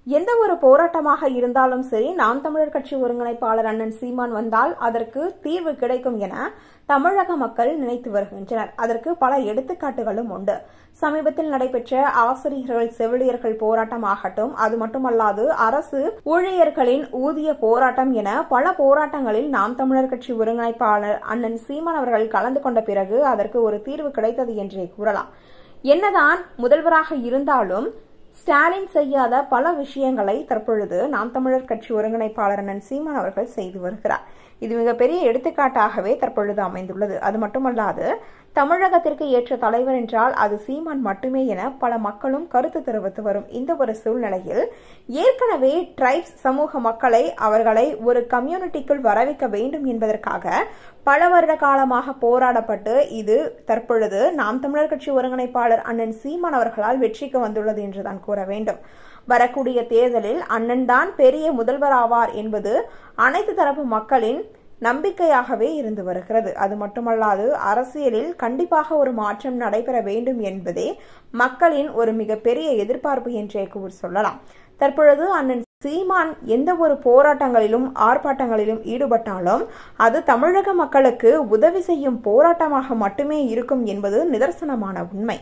எந்த ஒரு போராட்டமாக இருந்தாலும் சரி, நாம் தமிழர் கட்சி ஒருங்கிணைப்பாளர் அண்ணன் சீமான் வந்தால் அதற்கு தீர்வு கிடைக்கும் என தமிழக மக்கள் நினைத்து வருகின்றனர். அதற்கு பல எடுத்துக்காட்டுகளும் உண்டு. சமீபத்தில் நடைபெற்ற ஆசிரியர்கள் செவிலியர்கள் போராட்டம் ஆகட்டும், அது மட்டுமல்லாது அரசு ஊழியர்களின் ஊதிய போராட்டம் என பல போராட்டங்களில் நாம் தமிழர் கட்சி ஒருங்கிணைப்பாளர் அண்ணன் சீமான் அவர்கள் கலந்து கொண்ட பிறகு அதற்கு ஒரு தீர்வு கிடைத்தது என்றே கூறலாம். என்னதான் முதல்வராக இருந்தாலும் ஸ்டாலின் செய்யாத பல விஷயங்களை தற்பொழுது நாம் தமிழர் கட்சி ஒருங்கிணைப்பாளர் அண்ணன் சீமான் அவர்கள் செய்து வருகிறார். இது மிகப்பெரிய எடுத்துக்காட்டாகவே தற்பொழுது அமைந்துள்ளது. அது மட்டுமல்லாது தமிழகத்திற்கு ஏற்ற தலைவர் என்றால் அது சீமான் மட்டுமே என பல மக்களும் கருத்து தெரிவித்து வரும் இந்த ஒரு சூழ்நிலையில் ஏற்கனவே டிரைப்ஸ் சமூக மக்களை அவர்களை ஒரு கம்யூனிட்டிக்குள் வரவைக்க வேண்டும் என்பதற்காக பல வருட காலமாக போராடப்பட்டு இது தற்பொழுது நாம் தமிழர் கட்சி ஒருங்கிணைப்பாளர் அண்ணன் சீமான் அவர்களால் வெற்றிக்கு வந்துள்ளது என்றுதான் கூற வேண்டும். வரக்கூடிய தேர்தலில் அண்ணன் தான் பெரிய முதல்வர் ஆவார் என்பது அனைத்து தரப்பு மக்களின் நம்பிக்கையாகவே இருந்து வருகிறது. அது மட்டுமல்லாது அரசியலில் கண்டிப்பாக ஒரு மாற்றம் நடைபெற வேண்டும் என்பதே மக்களின் ஒரு மிகப்பெரிய எதிர்பார்ப்பு என்றே சொல்லலாம். தற்பொழுது அண்ணன் சீமான் எந்த ஒரு போராட்டங்களிலும் ஆர்ப்பாட்டங்களிலும் ஈடுபட்டாலும் அது தமிழக மக்களுக்கு உதவி செய்யும் போராட்டமாக மட்டுமே இருக்கும் என்பது நிதர்சனமான உண்மை.